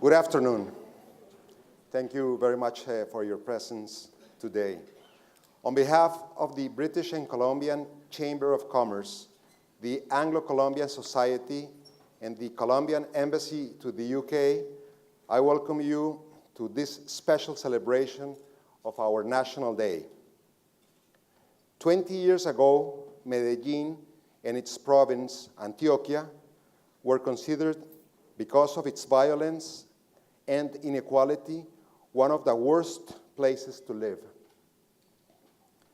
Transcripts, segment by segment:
Good afternoon. Thank you very much for your presence today. On behalf of the British and Colombian Chamber of Commerce, the Anglo-Colombian Society, and the Colombian Embassy to the UK, I welcome you to this special celebration of our National Day. 20 years ago, Medellin and its province, Antioquia, were considered, because of its violence and inequality, one of the worst places to live.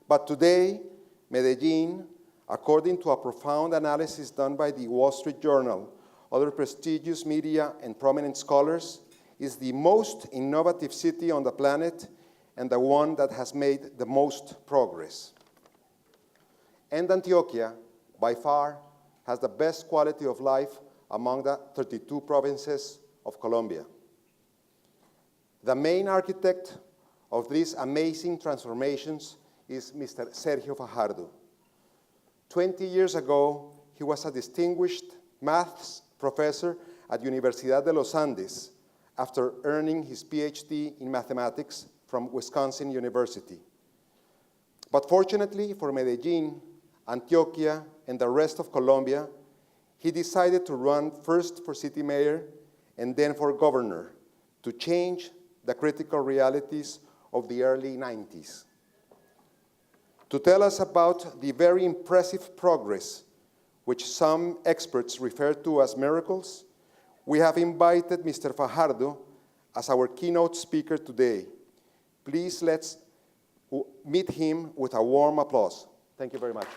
But today, Medellin, according to a profound analysis done by the Wall Street Journal, other prestigious media, and prominent scholars, is the most innovative city on the planet and the one that has made the most progress. And Antioquia, by far, has the best quality of life among the 32 provinces of Colombia. The main architect of these amazing transformations is Mr. Sergio Fajardo. 20 years ago, he was a distinguished maths professor at Universidad de los Andes after earning his PhD in mathematics from Wisconsin University. But fortunately for Medellin, Antioquia, and the rest of Colombia, he decided to run first for city mayor and then for governor to change the critical realities of the early 90s. To tell us about the very impressive progress, which some experts refer to as miracles, we have invited Mr. Fajardo as our keynote speaker today. Please let's meet him with a warm applause. Thank you very much.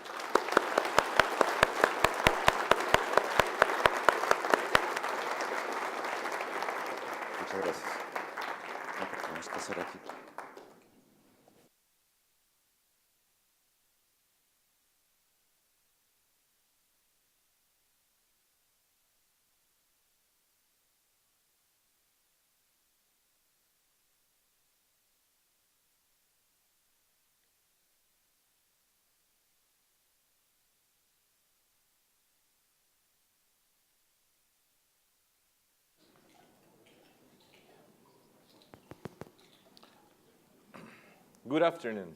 Muchas gracias. Tenemos que hacer aquí. Good afternoon.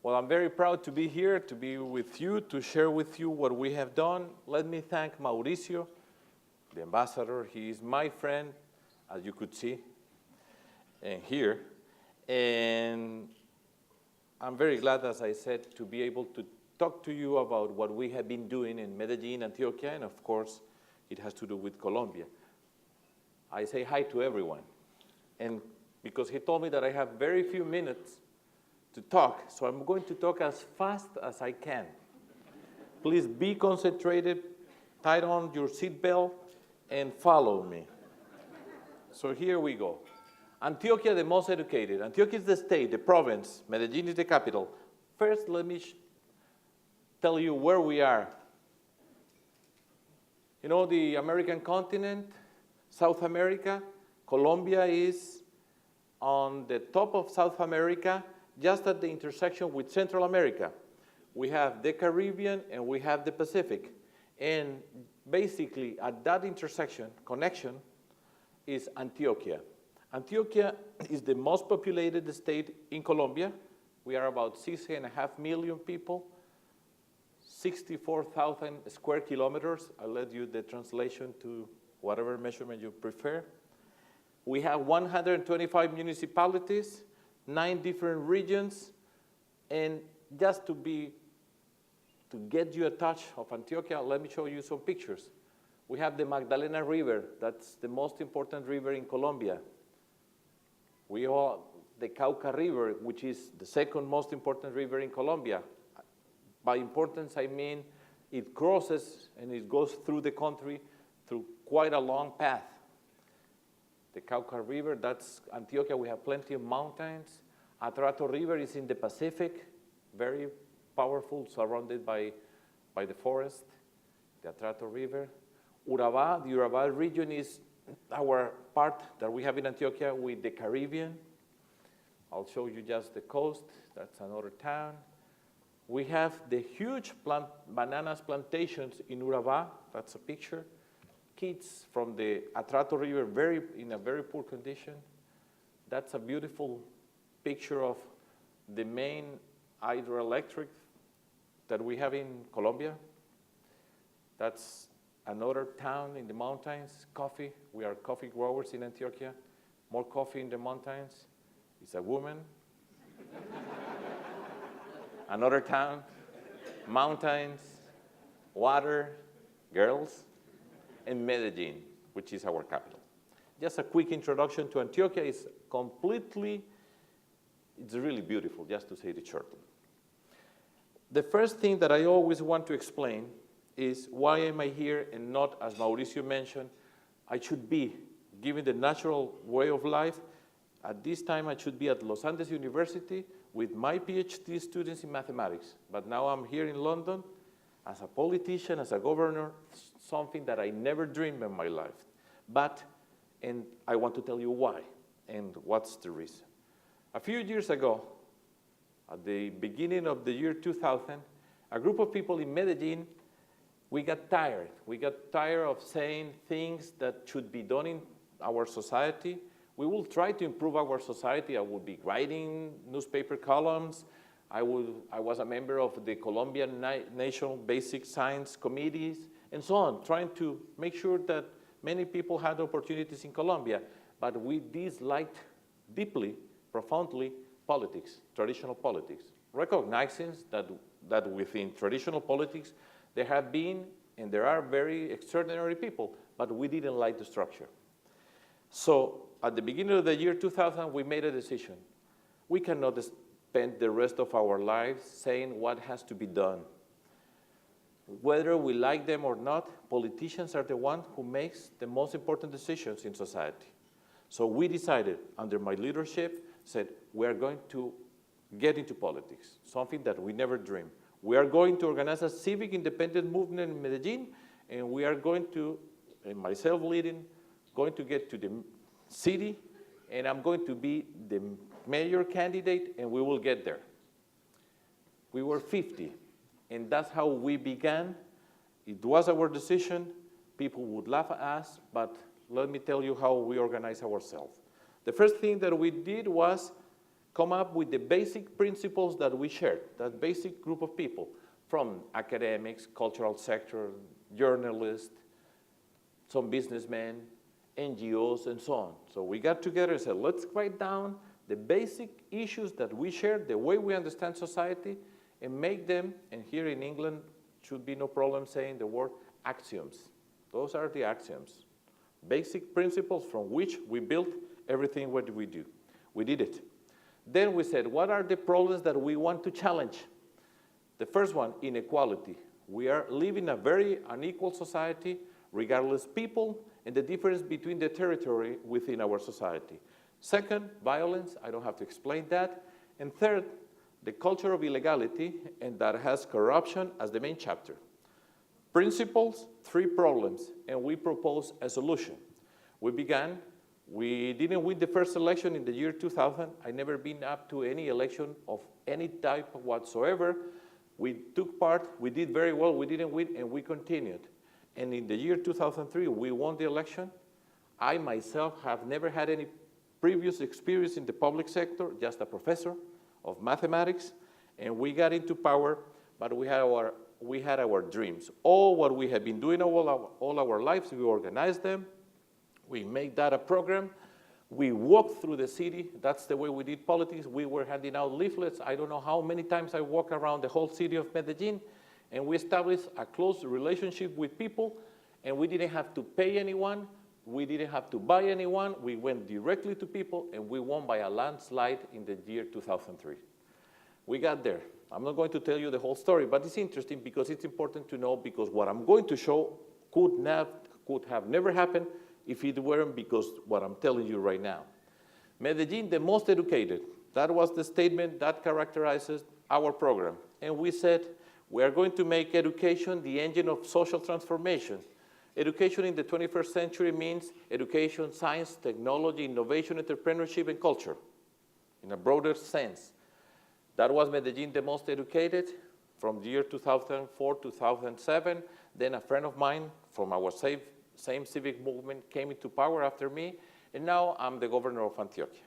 Well, I'm very proud to be here, to be with you, to share with you what we have done. Let me thank Mauricio, the ambassador. He is my friend, as you could see and hear. And I'm very glad, as I said, to be able to talk to you about what we have been doing in Medellin, Antioquia, and of course, it has to do with Colombia. I say hi to everyone. And because he told me that I have very few minutes to talk, so I'm going to talk as fast as I can. Please be concentrated, tie on your seatbelt, and follow me. So here we go. Antioquia, the most educated. Antioquia is the state, the province. Medellin is the capital. First, let me tell you where we are. You know the American continent, South America? Colombia is on the top of South America, just at the intersection with Central America. We have the Caribbean and we have the Pacific. And basically, at that connection, is Antioquia. Antioquia is the most populated state in Colombia. We are about 6.5 million people, 64,000 square kilometers. I'll let you the translation to whatever measurement you prefer. We have 125 municipalities, 9 different regions, and just to get you a touch of Antioquia, let me show you some pictures. We have the Magdalena River. That's the most important river in Colombia. We have the Cauca River, which is the second most important river in Colombia. By importance, I mean it crosses and it goes through the country through quite a long path. The Cauca River, that's Antioquia. We have plenty of mountains. Atrato River is in the Pacific, very powerful, surrounded by the forest, the Atrato River. Urabá, the Urabá region is our part that we have in Antioquia with the Caribbean. I'll show you just the coast. That's another town. We have the huge bananas plantations in Urabá. That's a picture. kids from the Atrato River in a very poor condition. That's a beautiful picture of the main hydroelectric that we have in Colombia. That's another town in the mountains, coffee. We are coffee growers in Antioquia. More coffee in the mountains. It's a woman. Another town, mountains, water, girls, and Medellin, which is our capital. Just a quick introduction to Antioquia. It's really beautiful, just to say it shortly. The first thing that I always want to explain is why am I here and not, as Mauricio mentioned, I should be, given the natural way of life, at this time I should be at Los Andes University with my PhD students in mathematics. But now I'm here in London as a politician, as a governor, something that I never dreamed in my life. And I want to tell you why and what's the reason. A few years ago, at the beginning of the year 2000, a group of people in Medellin, we got tired. We got tired of saying things that should be done in our society. We will try to improve our society. I would be writing newspaper columns. I was a member of the Colombian National Basic Science Committees, and so on, trying to make sure that many people had opportunities in Colombia. But we disliked deeply, profoundly, politics, traditional politics, recognizing that within traditional politics, there have been and there are very extraordinary people, but we didn't like the structure. So at the beginning of the year 2000, we made a decision. We cannot spend the rest of our lives saying what has to be done. Whether we like them or not, politicians are the ones who makes the most important decisions in society. So we decided, under my leadership, said, we are going to get into politics, something that we never dreamed. We are going to organize a civic independent movement in Medellin, and we are going to, and myself leading, going to get to the city, and I'm going to be the mayor candidate, and we will get there. We were 50, and that's how we began. It was our decision. People would laugh at us, but let me tell you how we organize ourselves. The first thing that we did was come up with the basic principles that we shared, that basic group of people, from academics, cultural sector, journalists, some businessmen, NGOs, and so on. So we got together and said, let's write down the basic issues that we share, the way we understand society, and make them, and here in England, should be no problem saying the word axioms. Those are the axioms. Basic principles from which we built everything what we do. We did it. Then we said, what are the problems that we want to challenge? The first one, inequality. We are living a very unequal society, regardless people, and the difference between the territory within our society. Second, violence. I don't have to explain that. And third, the culture of illegality, and that has corruption as the main chapter. Principles, 3 problems, and we propose a solution. We didn't win the first election in the year 2000. I never been up to any election of any type whatsoever. We took part, we did very well, we didn't win, and we continued. And in the year 2003, we won the election. I myself have never had any previous experience in the public sector, just a professor of mathematics, and we got into power, but we had our dreams. All what we have been doing all our lives, we organized them. We made that a program. We walked through the city. That's the way we did politics. We were handing out leaflets. I don't know how many times I walked around the whole city of Medellin, and we established a close relationship with people, and we didn't have to pay anyone. We didn't have to buy anyone. We went directly to people, and we won by a landslide in the year 2003. We got there. I'm not going to tell you the whole story, but it's interesting because it's important to know, because what I'm going to show could have never happened if it weren't because what I'm telling you right now. Medellin, the most educated. That was the statement that characterizes our program. And we said, we are going to make education the engine of social transformation. Education in the 21st century means education, science, technology, innovation, entrepreneurship, and culture, in a broader sense. That was Medellin, the most educated, from the year 2004 to 2007. Then a friend of mine from our same civic movement came into power after me, and now I'm the governor of Antioquia.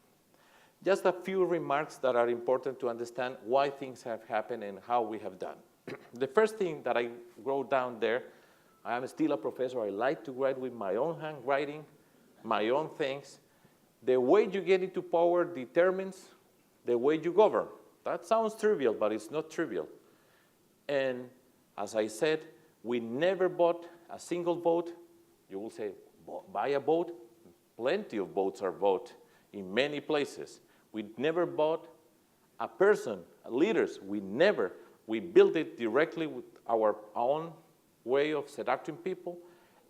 Just a few remarks that are important to understand why things have happened and how we have done. The first thing that I wrote down there, I am still a professor. I like to write with my own handwriting, my own things. The way you get into power determines the way you govern. That sounds trivial, but it's not trivial. And as I said, we never bought a single vote. You will say, buy a vote? Plenty of votes are bought in many places. We never bought a person, leaders. We built it directly with our own way of seducting people,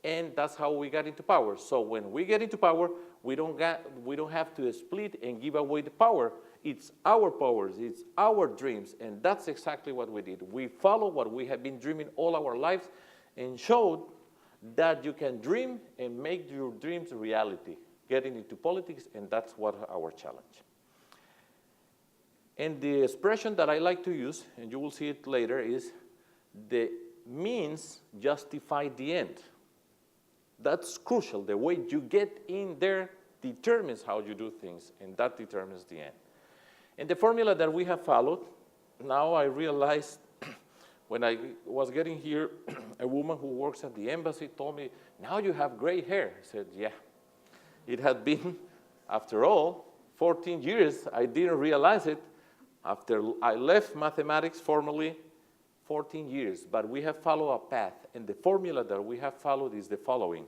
and that's how we got into power. So when we get into power, we don't have to split and give away the power. It's our powers, it's our dreams, and that's exactly what we did. We followed what we have been dreaming all our lives and showed that you can dream and make your dreams reality, getting into politics, and that's what our challenge. And the expression that I like to use, and you will see it later, is the means justify the end. That's crucial. The way you get in there determines how you do things, and that determines the end. And the formula that we have followed, now I realized when I was getting here, a woman who works at the embassy told me, now you have gray hair. I said, yeah. It had been, after all, 14 years. I didn't realize it. After I left mathematics formally, 14 years, but we have followed a path, and the formula that we have followed is the following.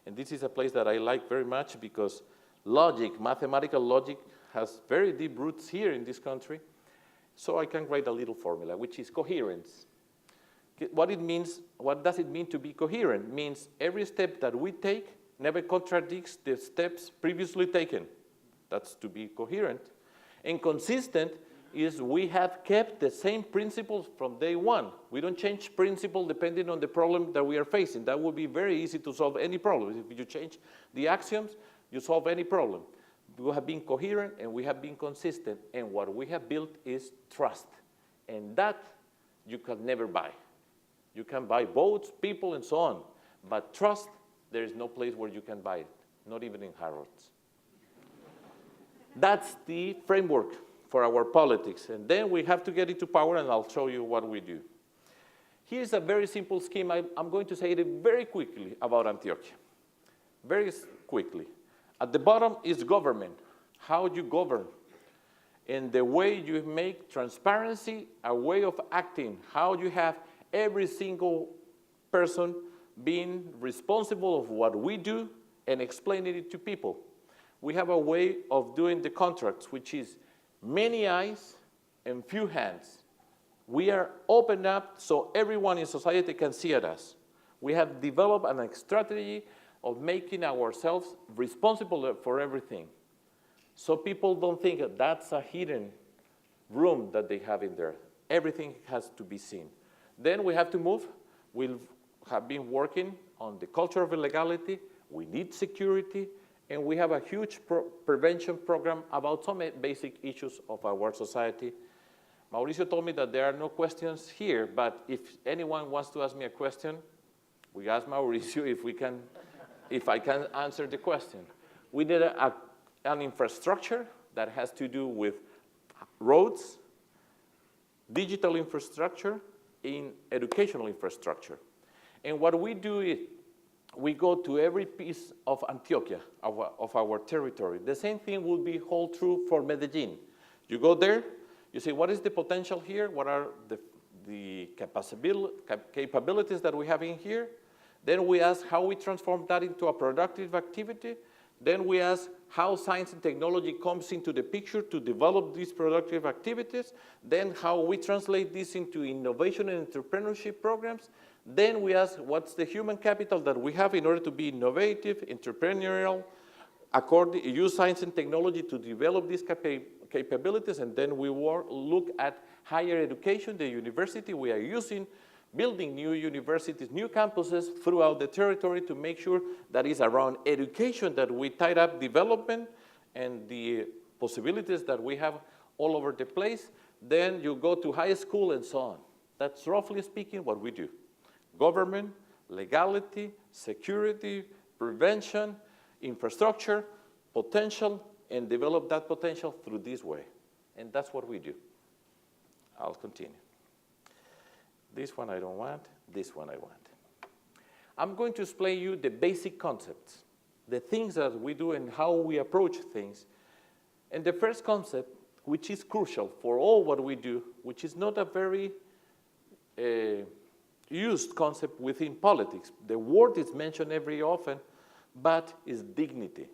And this is a place that I like very much because logic, mathematical logic, has very deep roots here in this country. So I can write a little formula, which is coherence. What does it mean to be coherent? It means every step that we take never contradicts the steps previously taken. That's to be coherent. And consistent is we have kept the same principles from day one. We don't change principle depending on the problem that we are facing. That would be very easy to solve any problem. If you change the axioms, you solve any problem. We have been coherent and we have been consistent, and what we have built is trust. And that you can never buy. You can buy votes, people, and so on. But trust, there is no place where you can buy it, not even in Harrods. That's the framework for our politics. And then we have to get into power, and I'll show you what we do. Here's a very simple scheme. I'm going to say it very quickly about Antioquia. Very quickly. At the bottom is government, how you govern. And the way you make transparency a way of acting, how you have every single person being responsible of what we do and explaining it to people. We have a way of doing the contracts, which is many eyes and few hands. We are opened up so everyone in society can see at us. We have developed a strategy of making ourselves responsible for everything. So people don't think that that's a hidden room that they have in there. Everything has to be seen. Then we have to move. We have been working on the culture of illegality. We need security. And we have a huge prevention program about some basic issues of our society. Mauricio told me that there are no questions here, but if anyone wants to ask me a question, we ask Mauricio if I can answer the question. We need an infrastructure that has to do with roads, digital infrastructure, in educational infrastructure. And what we do is we go to every piece of Antioquia, of our territory. The same thing will be hold true for Medellin. You go there, you say, what is the potential here? What are the capabilities that we have in here? Then we ask how we transform that into a productive activity. Then we ask how science and technology comes into the picture to develop these productive activities. Then how we translate this into innovation and entrepreneurship programs. Then we ask what's the human capital that we have in order to be innovative, entrepreneurial, use science and technology to develop these capabilities. And then we look at higher education, the university we are using, building new universities, new campuses throughout the territory to make sure that it's around education that we tied up development and the possibilities that we have all over the place. Then you go to high school and so on. That's roughly speaking what we do. Government, legality, security, prevention, infrastructure, potential, and develop that potential through this way. And that's what we do. I'll continue. This one I don't want, this one I want. I'm going to explain you the basic concepts, the things that we do and how we approach things. And the first concept, which is crucial for all what we do, which is not a very used concept within politics. The word is mentioned every often, but is dignity,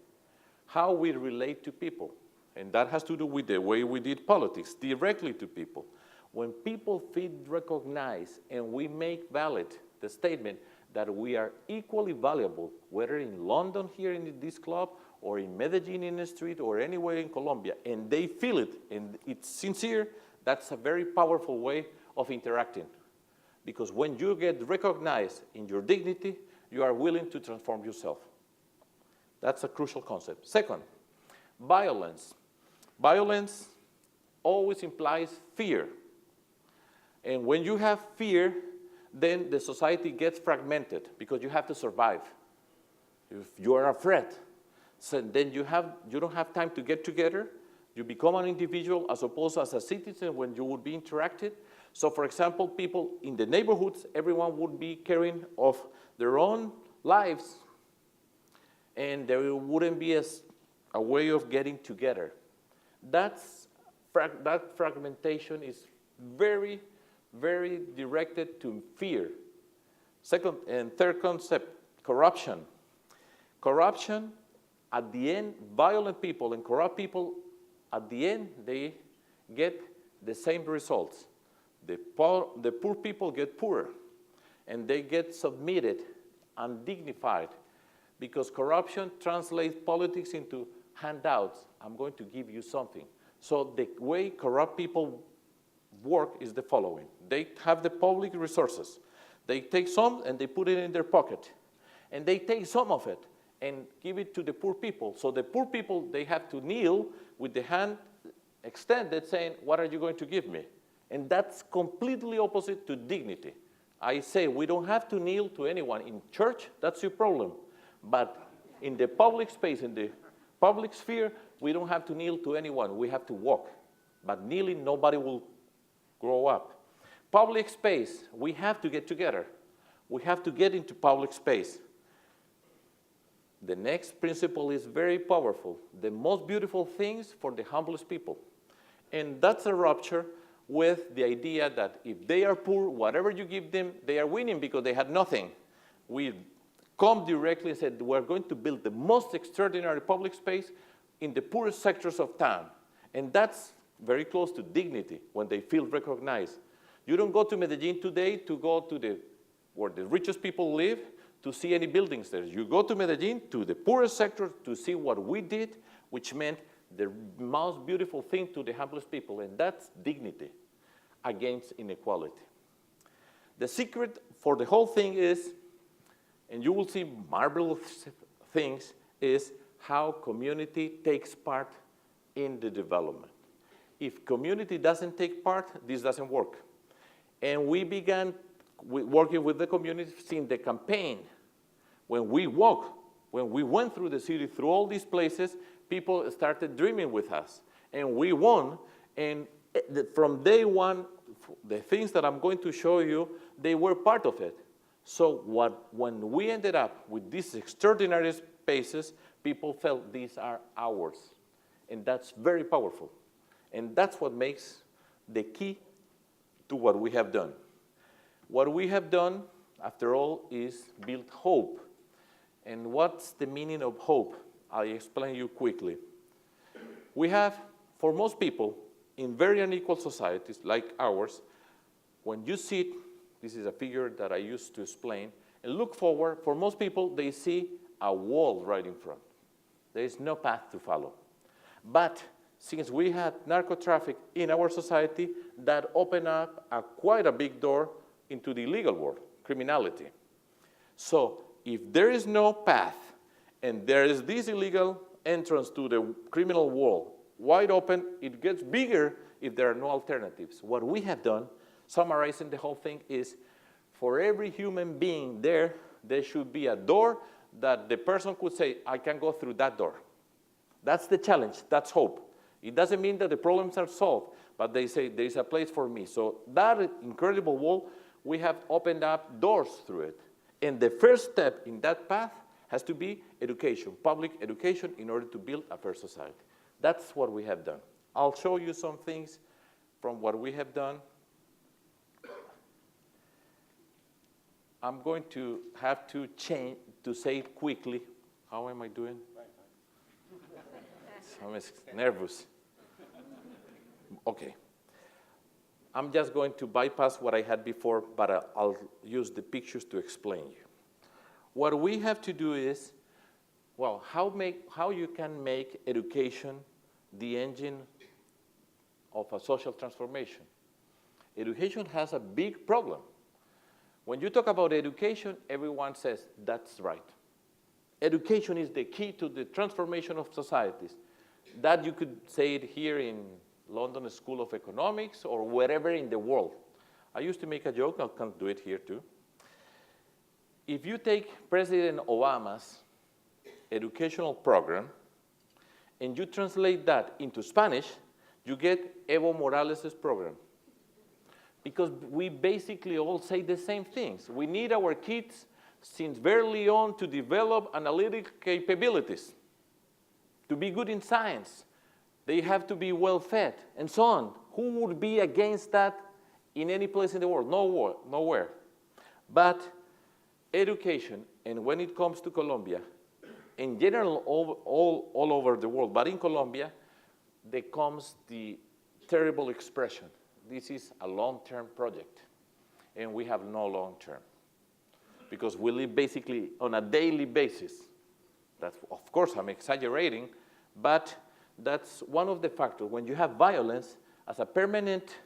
how we relate to people. And that has to do with the way we did politics, directly to people. When people feel recognized and we make valid the statement that we are equally valuable, whether in London here in this club, or in Medellin in the street, or anywhere in Colombia, and they feel it, and it's sincere, that's a very powerful way of interacting. Because when you get recognized in your dignity, you are willing to transform yourself. That's a crucial concept. Second, violence. Violence always implies fear. And when you have fear, then the society gets fragmented because you have to survive. If you are afraid, so then you don't have time to get together. You become an individual as opposed to as a citizen when you would be interacted. So for example, people in the neighborhoods, everyone would be caring of their own lives, and there wouldn't be a way of getting together. That fragmentation is very, very directed to fear. Second and third concept, corruption. Corruption, at the end, violent people and corrupt people, at the end, they get the same results. The poor people get poorer, and they get submitted, undignified, because corruption translates politics into handouts. I'm going to give you something. So the way corrupt people work is the following. They have the public resources. They take some and they put it in their pocket. And they take some of it and give it to the poor people. So the poor people, they have to kneel with the hand extended saying, what are you going to give me? And that's completely opposite to dignity. I say we don't have to kneel to anyone. In church, that's your problem. But in the public space, in the public sphere, we don't have to kneel to anyone. We have to walk. But kneeling, nobody will grow up. Public space, we have to get together. We have to get into public space. The next principle is very powerful. The most beautiful things for the humblest people. And that's a rupture with the idea that if they are poor, whatever you give them, they are winning because they had nothing. We come directly and said, we're going to build the most extraordinary public space in the poorest sectors of town. And that's very close to dignity when they feel recognized. You don't go to Medellin today to go to where the richest people live to see any buildings there. You go to Medellin, to the poorest sector, to see what we did, which meant the most beautiful thing to the humblest people, and that's dignity against inequality. The secret for the whole thing is, and you will see marvelous things, is how community takes part in the development. If community doesn't take part, this doesn't work. And we began working with the community since the campaign. When we went through the city, through all these places, people started dreaming with us. And we won, and from day one, the things that I'm going to show you, they were part of it. So when we ended up with these extraordinary spaces, people felt these are ours. And that's very powerful. And that's what makes the key to what we have done. What we have done, after all, is build hope. And what's the meaning of hope? I'll explain you quickly. We have, for most people, in very unequal societies like ours, when you sit, this is a figure that I used to explain, and look forward, for most people, they see a wall right in front. There is no path to follow. But since we had narco-traffic in our society, that opened up quite a big door into the illegal world, criminality. So if there is no path, and there is this illegal entrance to the criminal world wide open, it gets bigger if there are no alternatives. What we have done, summarizing the whole thing, is For every human being there, there should be a door that the person could say, I can go through that door. That's the challenge, that's hope. It doesn't mean that the problems are solved, but they say there is a place for me. So that incredible wall, we have opened up doors through it. And the first step in that path has to be education, public education, in order to build a fair society. That's what we have done. I'll show you some things from what we have done. I'm going to have to change, to say it quickly. How am I doing? I'm nervous. Okay. I'm just going to bypass what I had before, but I'll use the pictures to explain you. What we have to do is, well, how you can make education the engine of a social transformation. Education has a big problem. When you talk about education, everyone says, that's right. Education is the key to the transformation of societies. That you could say it here in London School of Economics or wherever in the world. I used to make a joke, I can do it here too. If you take President Obama's educational program and you translate that into Spanish, you get Evo Morales' program. Because we basically all say the same things. We need our kids since very on to develop analytic capabilities, to be good in science. They have to be well fed, and so on. Who would be against that in any place in the world? Nowhere. But education, and when it comes to Colombia, in general, all over the world, but in Colombia, there comes the terrible expression. This is a long-term project, and we have no long-term, because we live basically on a daily basis. That's, of course, I'm exaggerating, but that's one of the factors. When you have violence as a permanent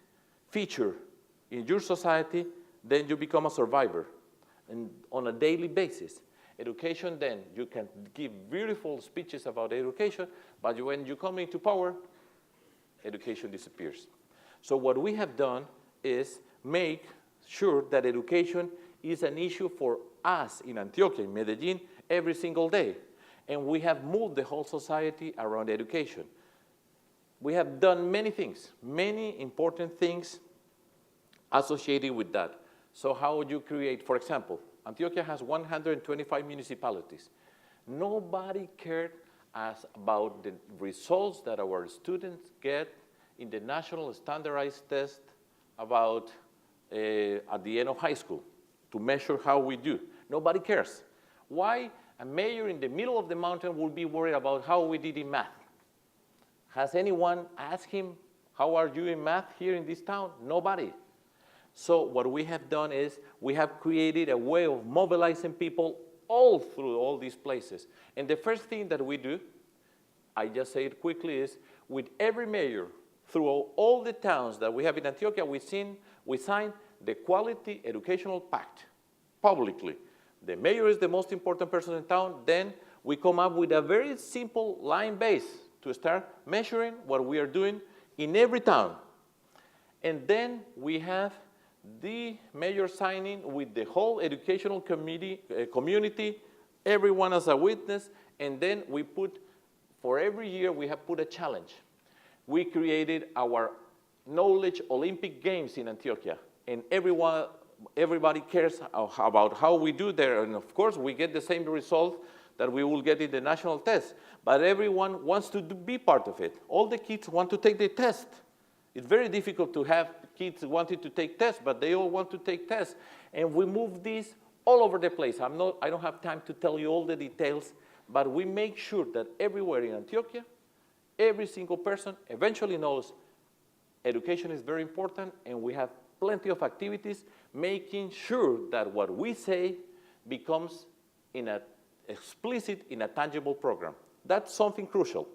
feature in your society, then you become a survivor, and on a daily basis. Education, then, you can give beautiful speeches about education, but when you come into power, education disappears. So what we have done is make sure that education is an issue for us in Antioquia, in Medellin, every single day. And we have moved the whole society around education. We have done many things, many important things associated with that. So how would you create, for example, Antioquia has 125 municipalities. Nobody cared about the results that our students get in the national standardized test about at the end of high school to measure how we do. Nobody cares. Why a mayor in the middle of the mountain will be worried about how we did in math? Has anyone asked him, how are you in math here in this town? Nobody. So what we have done is we have created a way of mobilizing people all through all these places. And the first thing that we do, I just say it quickly, is with every mayor through all the towns that we have in Antioquia, we sign the Quality Educational Pact publicly. The mayor is the most important person in town. Then we come up with a very simple line base to start measuring what we are doing in every town. And then we have the mayor signing with the whole educational community, everyone as a witness, and then we put, for every year, we have put a challenge. We created our Knowledge Olympic Games in Antioquia, and everybody cares about how we do there, and of course, we get the same result that we will get in the national test, but everyone wants to be part of it. All the kids want to take the test. It's very difficult to have kids wanting to take tests, but they all want to take tests. And we move this all over the place. I don't have time to tell you all the details, but we make sure that everywhere in Antioquia, every single person eventually knows education is very important, and we have plenty of activities making sure that what we say becomes in an explicit, in a tangible program. That's something crucial.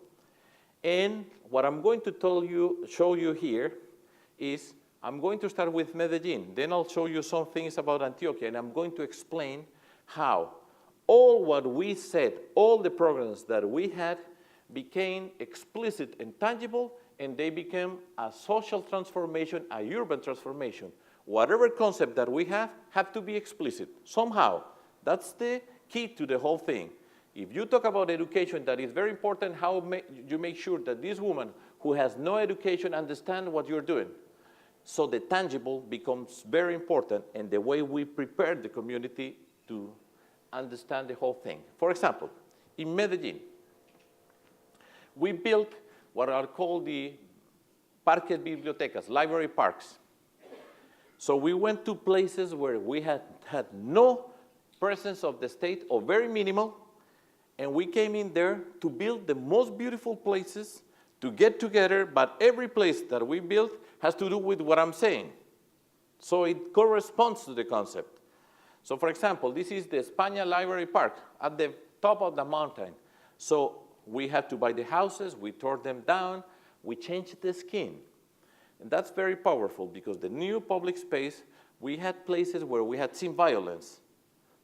And what I'm going to show you here is, I'm going to start with Medellin. Then I'll show you some things about Antioquia, and I'm going to explain how all what we said, all the programs that we had, became explicit and tangible, and they became a social transformation, a urban transformation. whatever concept that we have to be explicit somehow. That's the key to the whole thing. If you talk about education, that is very important, how you make sure that this woman who has no education understands what you're doing. So the tangible becomes very important, and the way we prepare the community to understand the whole thing. For example, in Medellin, we built what are called the parques bibliotecas, library parks. So we went to places where we had no presence of the state or very minimal, and we came in there to build the most beautiful places to get together, but every place that we built has to do with what I'm saying. So it corresponds to the concept. So for example, this is the España Library Park at the top of the mountain. So we had to buy the houses, we tore them down, we changed the skin. And that's very powerful because the new public space, we had places where we had seen violence.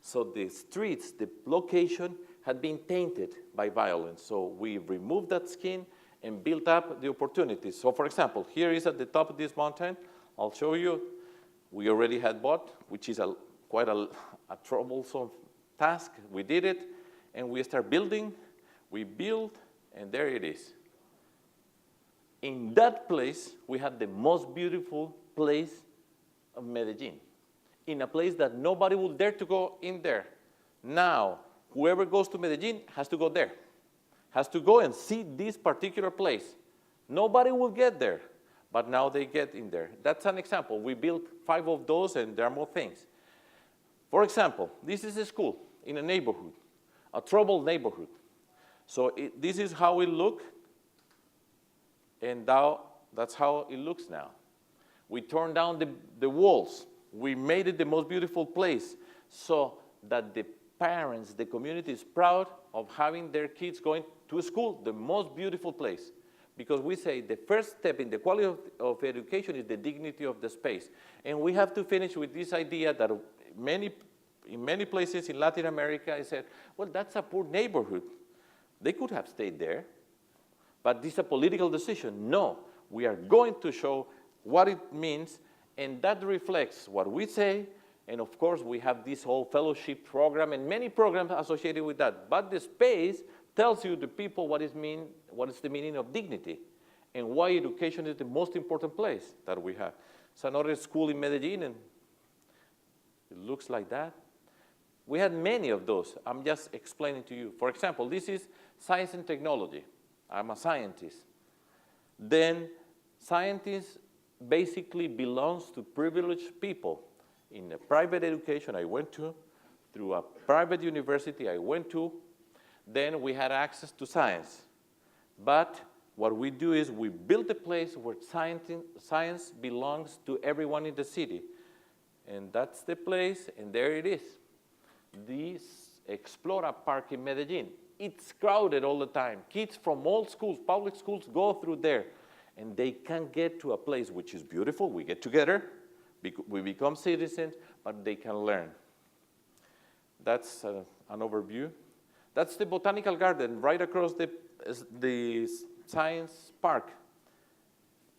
So the streets, the location had been tainted by violence. So we removed that skin and built up the opportunities. So for example, here is at the top of this mountain. I'll show you. We already had bought, which is quite a troublesome task. We did it, and we start building. We built, and there it is. In that place, we had the most beautiful place of Medellin, in a place that nobody would dare to go in there. Now, whoever goes to Medellin has to go there, has to go and see this particular place. Nobody will get there, but now they get in there. That's an example. We built 5 of those, and there are more things. For example, this is a school in a neighborhood, a troubled neighborhood. So this is how it looked, and now that's how it looks now. We turned down the walls. We made it the most beautiful place so that the parents, the community is proud of having their kids going to school, the most beautiful place. Because we say the first step in the quality of education is the dignity of the space. And we have to finish with this idea that in many places in Latin America, I said, well, that's a poor neighborhood. They could have stayed there, but this is a political decision. No, we are going to show what it means, and that reflects what we say, and of course, we have this whole fellowship program and many programs associated with that. But the space tells you, the people, what is the meaning of dignity, and why education is the most important place that we have. It's another school in Medellin, and it looks like that. We had many of those. I'm just explaining to you. For example, this is science and technology. I'm a scientist. Then scientists basically belongs to privileged people. In a private education I went to, through a private university I went to, then we had access to science. But what we do is we build a place where science belongs to everyone in the city. And that's the place, and there it is. This Explora Park in Medellin. It's crowded all the time. Kids from all schools, public schools, go through there. And they can get to a place which is beautiful. We get together, we become citizens, but they can learn. That's an overview. That's the botanical garden right across the science park.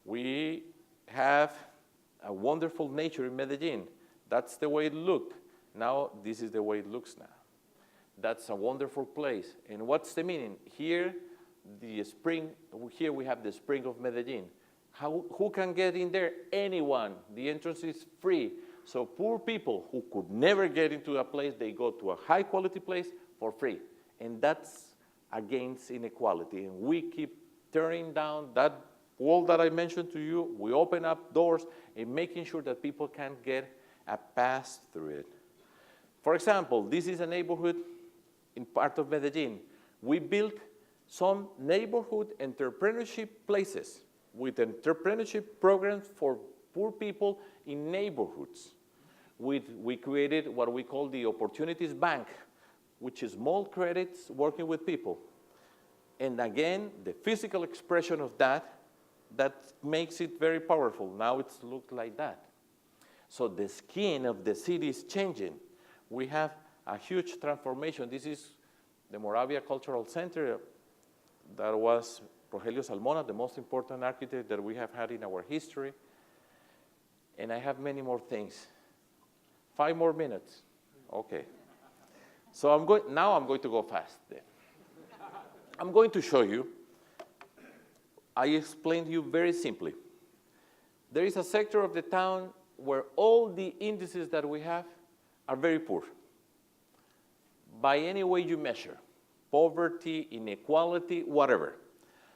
We have a wonderful nature in Medellin. That's the way it looked. Now, this is the way it looks now. That's a wonderful place. And what's the meaning? Here, here we have the spring of Medellin. Who can get in there? Anyone. The entrance is free. So poor people who could never get into a place, they go to a high quality place for free. And that's against inequality. And we keep tearing down that wall that I mentioned to you. We open up doors and making sure that people can get a pass through it. For example, this is a neighborhood in part of Medellin. We built some neighborhood entrepreneurship places with entrepreneurship programs for poor people in neighborhoods. We created what we call the Opportunities Bank, which is small credits working with people. And again, the physical expression of that makes it very powerful. Now it's looked like that. So the skin of the city is changing. We have a huge transformation. This is the Moravia Cultural Center. That was Rogelio Salmona, the most important architect that we have had in our history. And I have many more things. 5 more minutes. Okay. So now I'm going to go fast then. I'm going to show you, I explained to you very simply. There is a sector of the town where all the indices that we have are very poor. By any way you measure, poverty, inequality, whatever.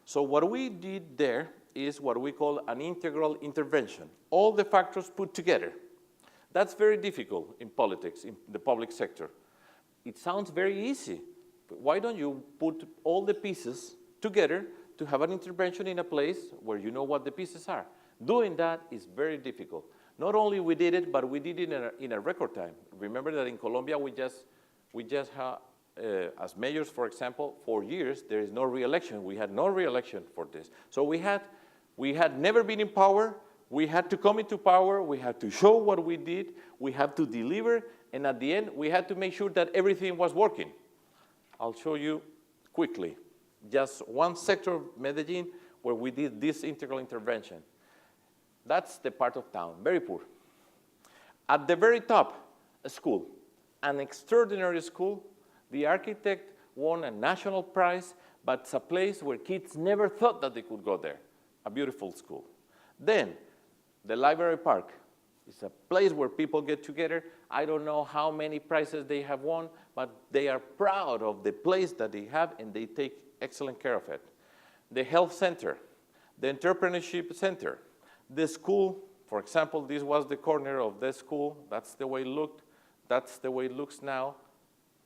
So what we did there is what we call an integral intervention. All the factors put together. That's very difficult in politics, in the public sector. It sounds very easy. But why don't you put all the pieces together to have an intervention in a place where you know what the pieces are? Doing that is very difficult. Not only we did it, but we did it in a record time. Remember that in Colombia, we just had, as mayors, for example, 4 years, there is no re-election. We had no re-election for this. So we had never been in power. We had to come into power. We had to show what we did. We had to deliver. And at the end, we had to make sure that everything was working. I'll show you quickly. Just one sector of Medellin where we did this integral intervention. That's the part of town, very poor. At the very top, a school, an extraordinary school. The architect won a national prize, but it's a place where kids never thought that they could go there. A beautiful school. Then, the library park. It's a place where people get together. I don't know how many prizes they have won, but they are proud of the place that they have, and they take excellent care of it. The health center, the entrepreneurship center, the school. For example, this was the corner of the school. That's the way it looked. That's the way it looks now.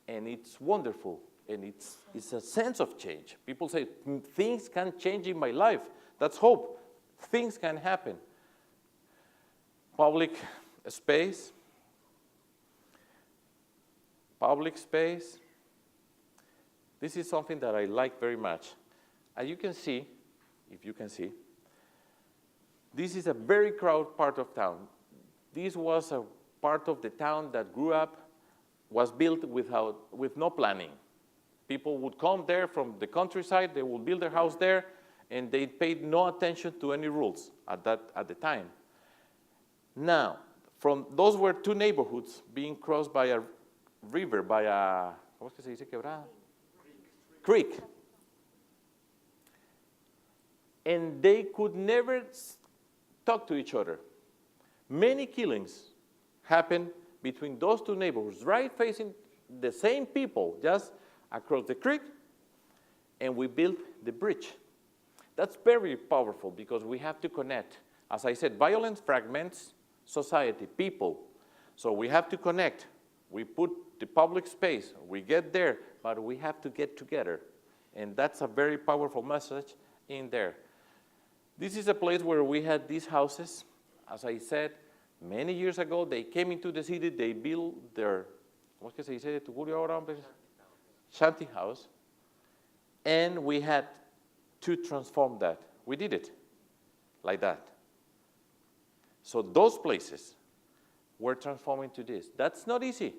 And it's wonderful. And it's a sense of change. People say, things can change in my life. That's hope. Things can happen. Public space. Public space. This is something that I like very much. As you can see, if you can see, this is a very crowded part of town. This was a part of the town that grew up, was built with no planning. People would come there from the countryside, they would build their house there, and they paid no attention to any rules at the time. Now, those were 2 neighborhoods being crossed by a river, by a, ¿cómo es que se dice quebrada? Creek. And they could never talk to each other. Many killings happened between those 2 neighborhoods, right facing the same people, just across the creek, and we built the bridge. That's very powerful because we have to connect. As I said, violence fragments society, people. So we have to connect. We put the public space, we get there, but we have to get together. And that's a very powerful message in there. This is a place where we had these houses. As I said, many years ago, they came into the city, they built their, ¿cómo es que se dice? Shanty house. And we had to transform that. We did it like that. So those places were transformed into this. That's not easy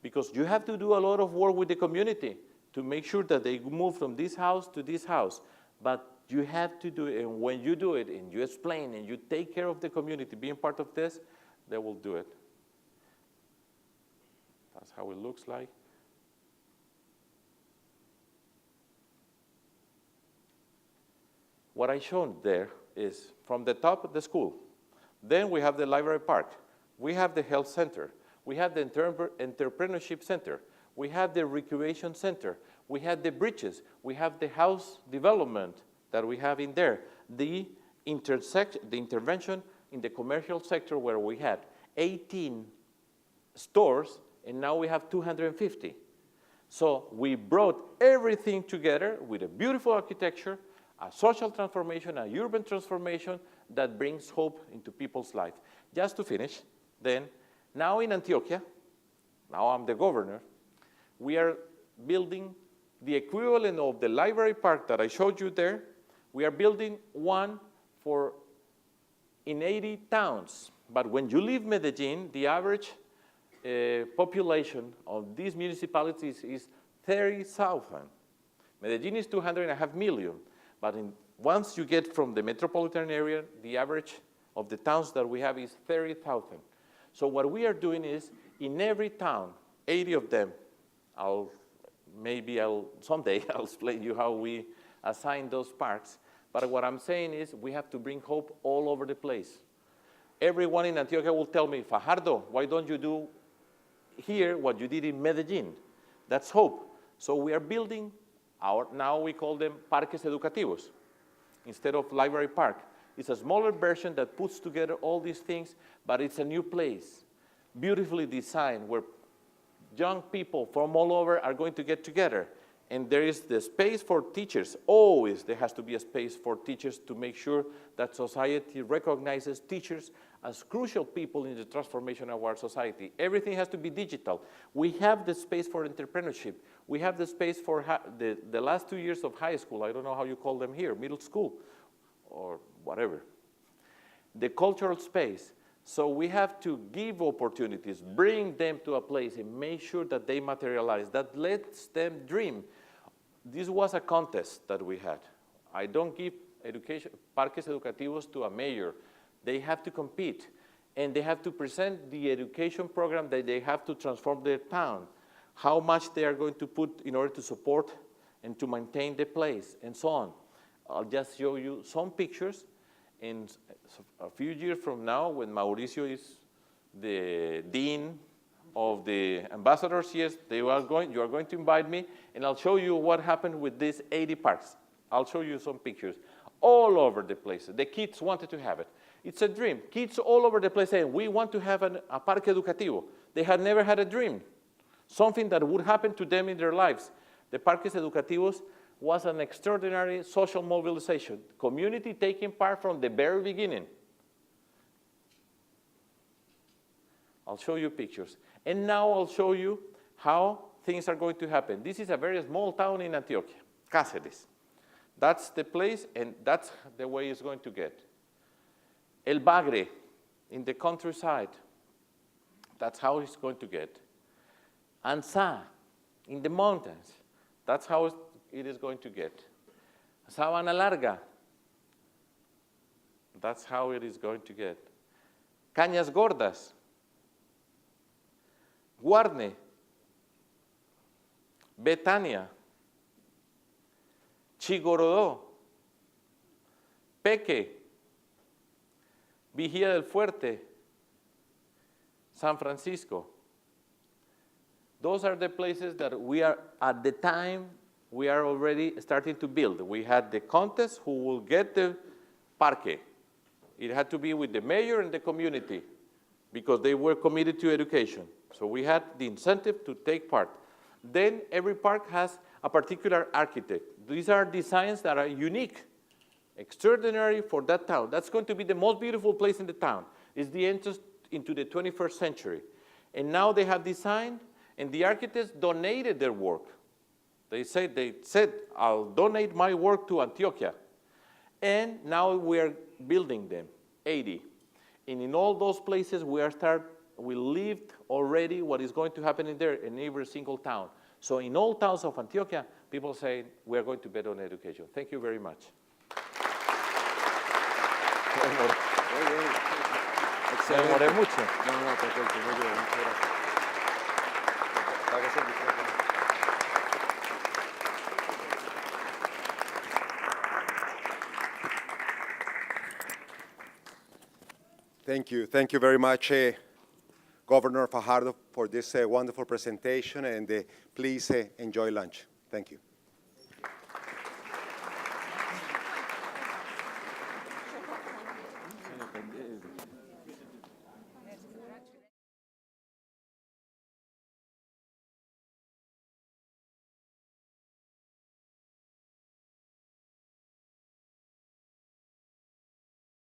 because you have to do a lot of work with the community to make sure that they move from this house to this house. But you have to do it, and when you do it and you explain and you take care of the community, being part of this, they will do it. That's how it looks like. What I shown there is from the top of the school. Then we have the library park. We have the health center. We have the entrepreneurship center. We have the recreation center. We have the bridges. We have the house development that we have in there. The intervention in the commercial sector where we had 18 stores, and now we have 250. So we brought everything together with a beautiful architecture, a social transformation, a urban transformation that brings hope into people's life. Just to finish, then, now in Antioquia, now I'm the governor, we are building the equivalent of the library park that I showed you there. We are building one in 80 towns. But when you leave Medellin, the average population of these municipalities is 30,000. Medellin is 2.5 million. But once you get from the metropolitan area, the average of the towns that we have is 30,000. So what we are doing is, in every town, 80 of them, someday I'll explain you how we assign those parks. But what I'm saying is we have to bring hope all over the place. Everyone in Antioquia will tell me, Fajardo, why don't you do here what you did in Medellin? That's hope. So we are building now we call them parques educativos instead of library park. It's a smaller version that puts together all these things, but it's a new place, beautifully designed, where young people from all over are going to get together. And there is the space for teachers. Always there has to be a space for teachers to make sure that society recognizes teachers as crucial people in the transformation of our society. Everything has to be digital. We have the space for entrepreneurship. We have the space for the last 2 years of high school. I don't know how you call them here, middle school or whatever. The cultural space. So we have to give opportunities, bring them to a place and make sure that they materialize, that lets them dream. This was a contest that we had. I don't give parques educativos to a mayor. They have to compete, and they have to present the education program that they have to transform their town, how much they are going to put in order to support and to maintain the place, and so on. I'll just show you some pictures. And a few years from now, when Mauricio is the dean of the ambassadors, yes, you are going to invite me, and I'll show you what happened with these 80 parks. I'll show you some pictures all over the place. The kids wanted to have it. It's a dream. Kids all over the place saying, we want to have a parque educativo. They had never had a dream, something that would happen to them in their lives. The parques educativos was an extraordinary social mobilization. Community taking part from the very beginning. I'll show you pictures. And now I'll show you how things are going to happen. This is a very small town in Antioquia, Cáceres. That's the place, and that's the way it's going to get. El Bagre, in the countryside. That's how it's going to get. Anza, in the mountains. That's how it is going to get. Sabana Larga. That's how it is going to get. Cañas Gordas. Guarne. Betania. Chigorodó. Peque. Vigía del Fuerte. San Francisco. Those are the places that we are, at the time, we are already starting to build. We had the contest who will get the parque. It had to be with the mayor and the community because they were committed to education. So we had the incentive to take part. Then every park has a particular architect. These are designs that are unique, extraordinary for that town. That's going to be the most beautiful place in the town. It's the entrance into the 21st century. And now they have designed, and the architects donated their work. They said, I'll donate my work to Antioquia. And now we are building them, 80. And in all those places, we lived already what is going to happen in there in every single town. So in all towns of Antioquia, people say, we are going to bet on education. Thank you very much. Me demoré mucho. No, perfecto, muy bien, muchas gracias. Págase el micrófono. Thank you very much, Governor Fajardo, for this wonderful presentation, and please enjoy lunch. Thank you.